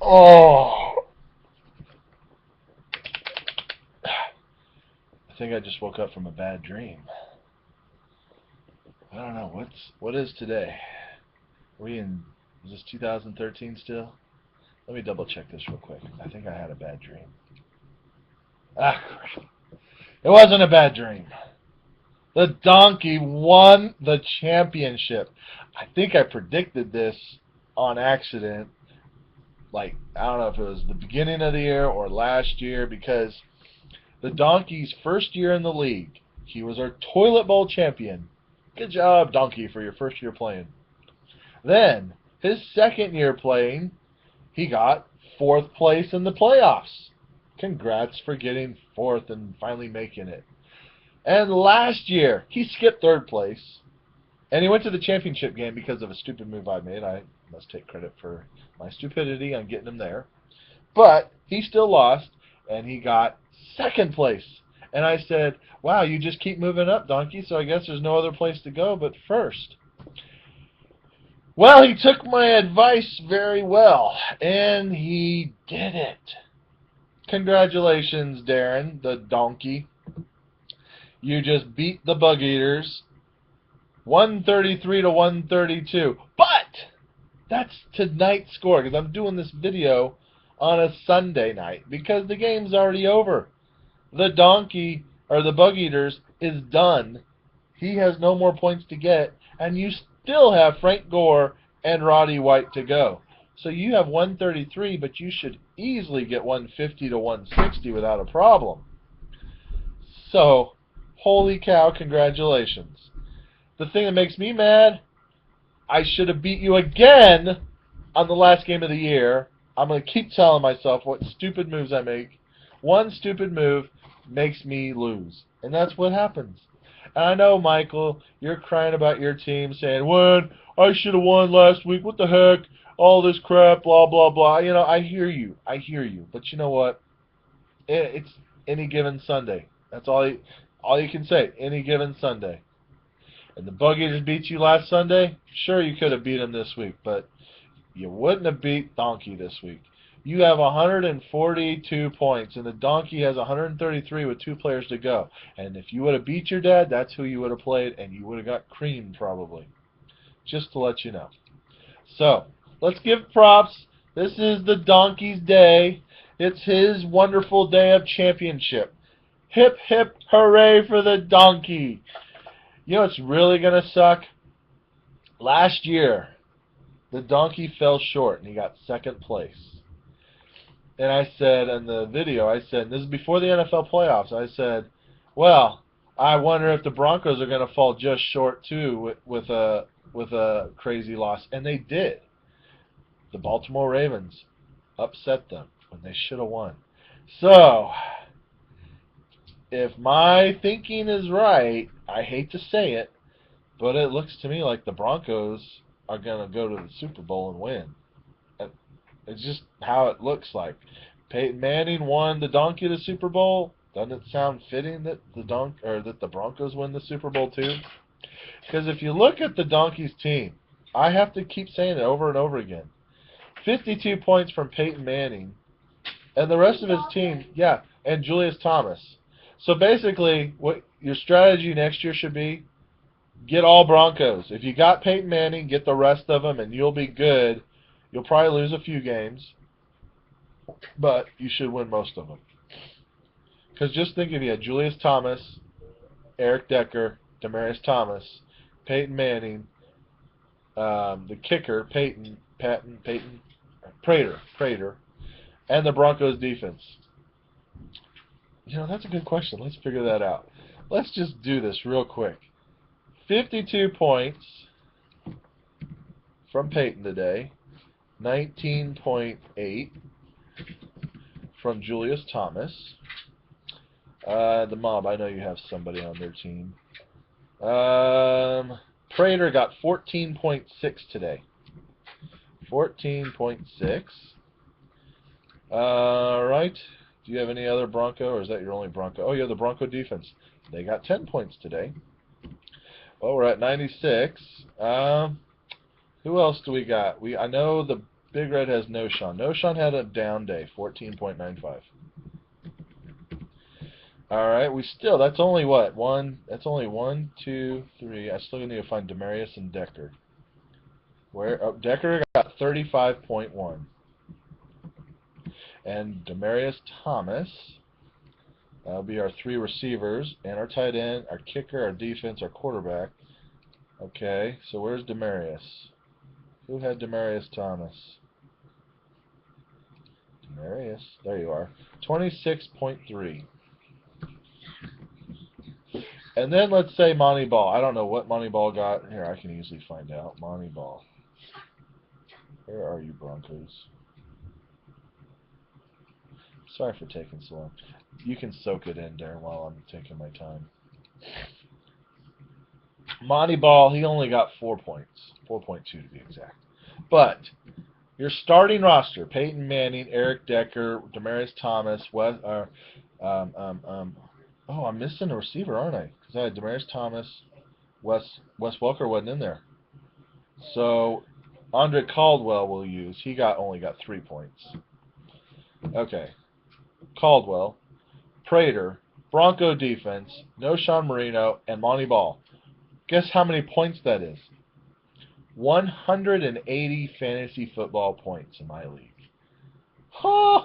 Oh, I think I just woke up from a bad dream. I don't know what is today. Is this 2013 still? Let me double check this real quick. I think I had a bad dream. Ah, crap. It wasn't a bad dream. The Donkey won the championship. I think I predicted this on accident. Like, I don't know if it was the beginning of the year or last year, because the Donkey's first year in the league, he was our toilet bowl champion. Good job, Donkey, for your first year playing. Then, his second year playing, he got 4th place in the playoffs. Congrats for getting 4th and finally making it. And last year, he skipped 3rd place. And he went to the championship game because of a stupid move I made. I must take credit for my stupidity on getting him there. But he still lost, and he got 2nd place. And I said, wow, you just keep moving up, Donkey, so I guess there's no other place to go but 1st. Well, he took my advice very well, and he did it. Congratulations, Darren, the Donkey. You just beat the Bug Eaters 133 to 132. But that's tonight's score, because I'm doing this video on a Sunday night because the game's already over. The Donkey, or the Bug Eaters, is done. He has no more points to get, and you still have Frank Gore and Roddy White to go. So you have 133, but you should easily get 150 to 160 without a problem. So, holy cow, congratulations. The thing that makes me mad, I should have beat you again on the last game of the year. I'm going to keep telling myself what stupid moves I make. One stupid move makes me lose. And that's what happens. And I know, Michael, you're crying about your team, saying, "When I should have won last week. What the heck? All this crap, blah, blah, blah." You know, I hear you. I hear you. But you know what? It's any given Sunday. That's all you can say. Any given Sunday. And the Bug Eaters beat you last Sunday? Sure, you could have beat them this week, but you wouldn't have beat Donkey this week. You have 142 points, and the Donkey has 133 with 2 players to go. And if you would have beat your dad, that's who you would have played, and you would have got creamed probably. Just to let you know. So, let's give props. This is the Donkey's day. It's his wonderful day of championship. Hip, hip, hooray for the Donkey. You know what's really going to suck? Last year, the Donkey fell short, and he got 2nd place. And I said in the video, I said, this is before the NFL playoffs, I said, well, I wonder if the Broncos are going to fall just short too with a crazy loss. And they did. The Baltimore Ravens upset them when they should have won. So, if my thinking is right, I hate to say it, but it looks to me like the Broncos are going to go to the Super Bowl and win. It's just how it looks like. Peyton Manning won the Donkey the Super Bowl. Doesn't it sound fitting that the Broncos win the Super Bowl too? Because if you look at the Donkey's team, I have to keep saying it over and over again. 52 points from Peyton Manning, and the rest of his team, yeah, and Julius Thomas. So basically, what your strategy next year should be, get all Broncos. If you got Peyton Manning, get the rest of them, and you'll be good. You'll probably lose a few games, but you should win most of them. Because just think if you had Julius Thomas, Eric Decker, Demaryius Thomas, Peyton Manning, the kicker, Prater, and the Broncos defense. You know, that's a good question. Let's figure that out. Let's just do this real quick. 52 points from Peyton today. 19.8 from Julius Thomas. The Mob, I know you have somebody on their team. Prater got 14.6 today. 14.6. Alright. Do you have any other Bronco, or is that your only Bronco? Oh, you have the Bronco defense. They got 10 points today. Well, we're at 96. Who else do we got? I know the Big Red has No Sean. No Sean had a down day, 14.95. All right, that's only what? That's only 1, 2, 3. I still need to find Demarius and Decker. Decker got 35.1. And Demarius Thomas, that'll be our 3 receivers, and our tight end, our kicker, our defense, our quarterback. Okay, so where's Demarius? Who had Demarius Thomas? Demarius, there you are. 26.3. And then let's say Monty Ball. I don't know what Monty Ball got. Here, I can easily find out. Monty Ball. Where are you, Broncos? Sorry for taking so long. You can soak it in there while I'm taking my time. Monty Ball, he only got 4 points. 4.2 to be exact. But your starting roster, Peyton Manning, Eric Decker, Demarius Thomas, oh, I'm missing a receiver, aren't I? Because I had Demarius Thomas, Wes Welker wasn't in there. So Andre Caldwell will use. He only got 3 points. Okay. Caldwell, Prater, Bronco defense, No Sean Marino, and Monty Ball. Guess how many points that is? 180 fantasy football points in my league. Huh.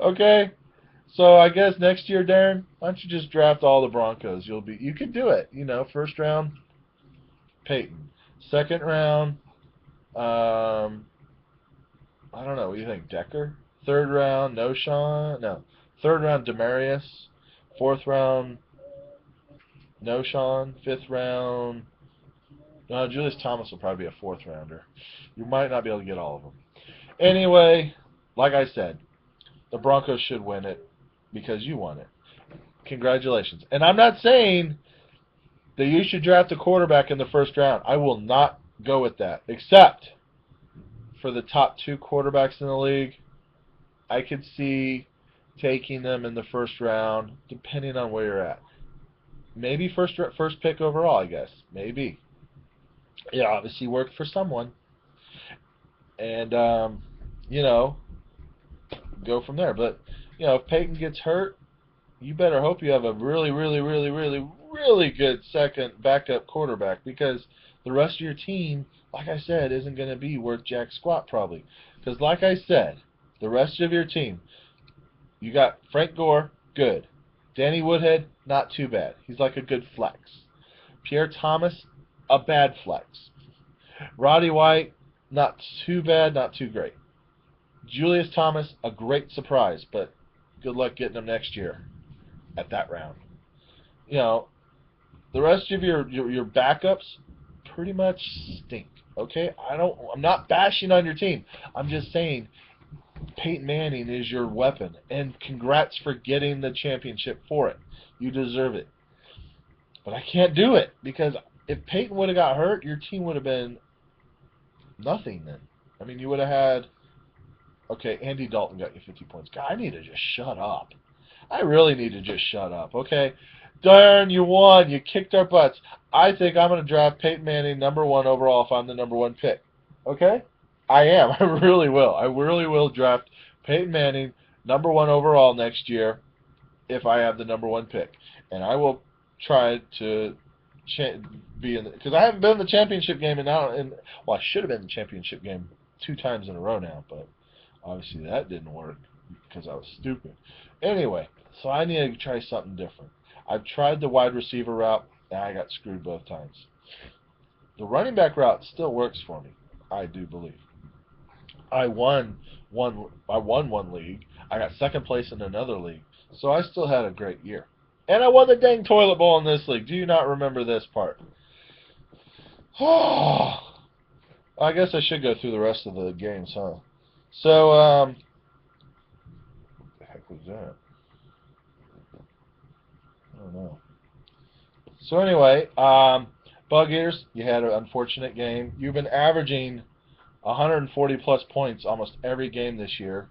Okay. So I guess next year, Darren, why don't you just draft all the Broncos? You can do it. You know, first round, Peyton. Second round, I don't know. What do you think, Decker? Third round, No Sean. No. Third round, Demarius. Fourth round, No Sean. Fifth round, Julius Thomas will probably be a fourth rounder. You might not be able to get all of them. Anyway, like I said, the Broncos should win it because you won it. Congratulations. And I'm not saying that you should draft a quarterback in the first round. I will not go with that, except for the top 2 quarterbacks in the league. I could see taking them in the first round, depending on where you're at. Maybe first pick overall, I guess. Maybe. It obviously worked for someone. And, go from there. But, if Peyton gets hurt, you better hope you have a really, really, really, really, really good second backup quarterback, because the rest of your team, like I said, isn't going to be worth jack squat probably. Because like I said, the rest of your team, you got Frank Gore, good. Danny Woodhead, not too bad. He's like a good flex. Pierre Thomas, a bad flex. Roddy White, not too bad, not too great. Julius Thomas, a great surprise, but good luck getting him next year at that round. The rest of your backups pretty much stink. Okay? I'm not bashing on your team. I'm just saying Peyton Manning is your weapon, and congrats for getting the championship for it. You deserve it. But I can't do it, because if Peyton would have got hurt, your team would have been nothing then. I mean, you would have had, okay, Andy Dalton got you 50 points. God, I need to just shut up. I really need to just shut up, okay? Darn, you won. You kicked our butts. I think I'm going to draft Peyton Manning #1 overall if I'm the #1 pick. Okay? I am. I really will. I really will draft Peyton Manning #1 overall next year if I have the #1 pick. And I will try to be in because I haven't been in the championship game I should have been in the championship game 2 times in a row now, but obviously that didn't work because I was stupid. Anyway, so I need to try something different. I've tried the wide receiver route, and I got screwed both times. The running back route still works for me, I do believe. I won one league. I got second place in another league, so I still had a great year. And I won the dang toilet bowl in this league. Do you not remember this part? I guess I should go through the rest of the games, huh? So, what the heck was that? I don't know. So anyway, Bug Eaters, you had an unfortunate game. You've been averaging 140 plus points almost every game this year.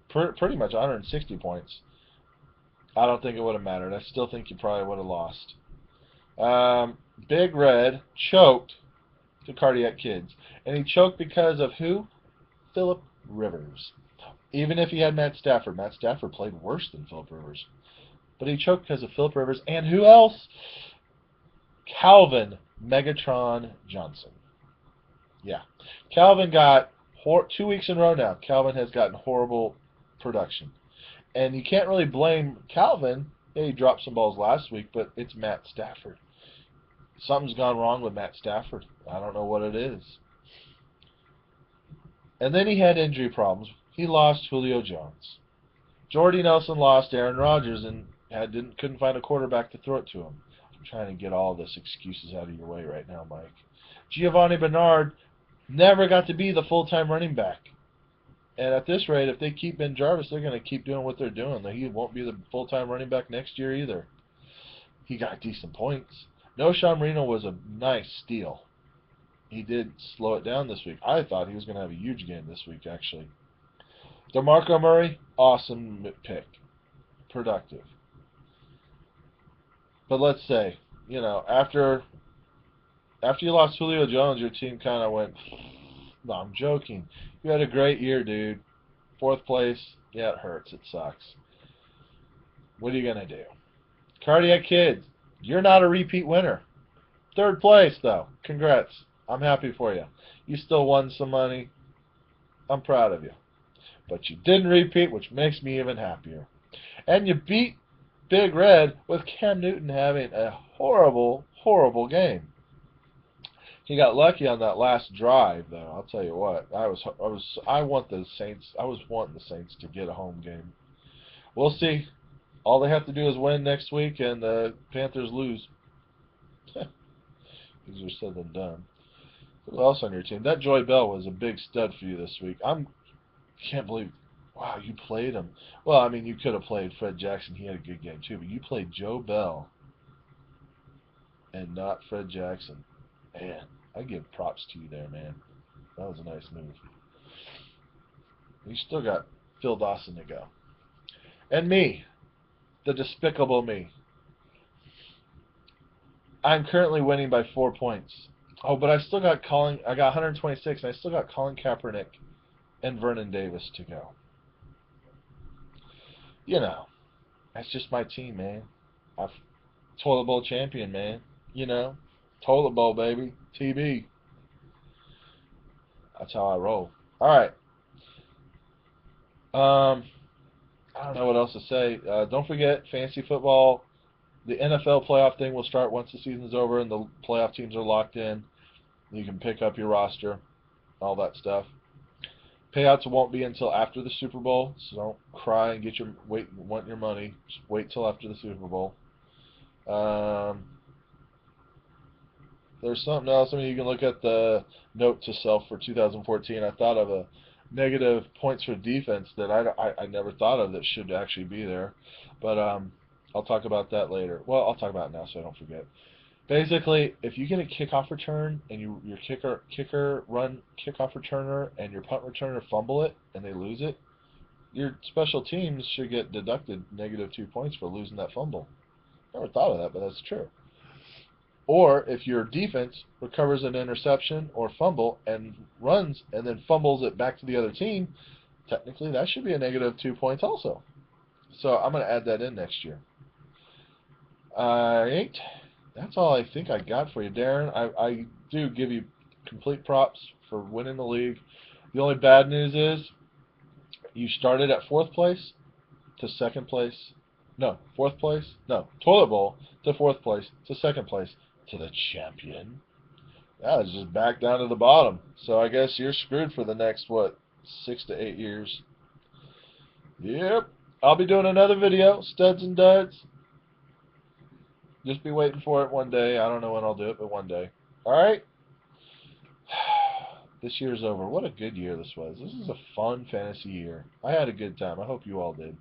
Pretty much 160 points. I don't think it would have mattered. I still think you probably would have lost. Big Red choked to Cardiac Kids. And he choked because of who? Phillip Rivers. Even if he had Matt Stafford played worse than Phillip Rivers. But he choked because of Phillip Rivers. And who else? Calvin Megatron Johnson. Yeah. Calvin got 2 weeks in a row now. Calvin has gotten horrible production. And you can't really blame Calvin. Yeah, he dropped some balls last week, but it's Matt Stafford. Something's gone wrong with Matt Stafford. I don't know what it is. And then he had injury problems. He lost Julio Jones. Jordy Nelson lost Aaron Rodgers and couldn't find a quarterback to throw it to him. I'm trying to get all this excuses out of your way right now, Mike. Giovanni Bernard never got to be the full-time running back. And at this rate, if they keep Ben Jarvis, they're going to keep doing what they're doing. He won't be the full-time running back next year either. He got decent points. No, Sean Marino was a nice steal. He did slow it down this week. I thought he was going to have a huge game this week, actually. DeMarco Murray, awesome pick. Productive. But let's say, after you lost Julio Jones, your team kind of went, no, I'm joking. You had a great year, dude. 4th place, yeah, it hurts. It sucks. What are you going to do? Cardiac Kids, you're not a repeat winner. 3rd place, though. Congrats. I'm happy for you. You still won some money. I'm proud of you. But you didn't repeat, which makes me even happier. And you beat Big Red with Cam Newton having a horrible, horrible game. He got lucky on that last drive, though. I'll tell you what. I want the Saints. I was wanting the Saints to get a home game. We'll see. All they have to do is win next week, and the Panthers lose. Easier said than done. Who else on your team? That Joy Bell was a big stud for you this week. Can't believe. Wow, you played him. Well, I mean, you could have played Fred Jackson. He had a good game too, but you played Joe Bell and not Fred Jackson. Man, I give props to you there, man. That was a nice move. You still got Phil Dawson to go. And me, the despicable me. I'm currently winning by 4 points. Oh, but I still got I got 126, and I still got Colin Kaepernick and Vernon Davis to go. That's just my team, man. I'm toilet bowl champion, man. Toilet bowl, baby. TB. That's how I roll. All right. I don't know what else to say. Don't forget, fantasy football. The NFL playoff thing will start once the season's over and the playoff teams are locked in. You can pick up your roster, all that stuff. Payouts won't be until after the Super Bowl, so don't cry and want your money. Just wait till after the Super Bowl. There's something else. You can look at the note to self for 2014. I thought of a negative points for defense that I never thought of that should actually be there, but I'll talk about that later. Well, I'll talk about it now so I don't forget. Basically, if you get a kickoff return and your kicker run kickoff returner and your punt returner fumble it and they lose it, your special teams should get deducted -2 points for losing that fumble. Never thought of that, but that's true. Or if your defense recovers an interception or fumble and runs and then fumbles it back to the other team, technically that should be a -2 points also. So I'm going to add that in next year. All right. That's all I think I got for you, Darren. I do give you complete props for winning the league. The only bad news is you started at 4th place to 2nd place. No, 4th place. No, toilet bowl to 4th place to 2nd place to the champion. That is just back down to the bottom. So I guess you're screwed for the next, 6 to 8 years. Yep. I'll be doing another video, Studs and Duds. Just be waiting for it one day. I don't know when I'll do it, but one day. All right? This year's over. What a good year this was. This is a fun fantasy year. I had a good time. I hope you all did.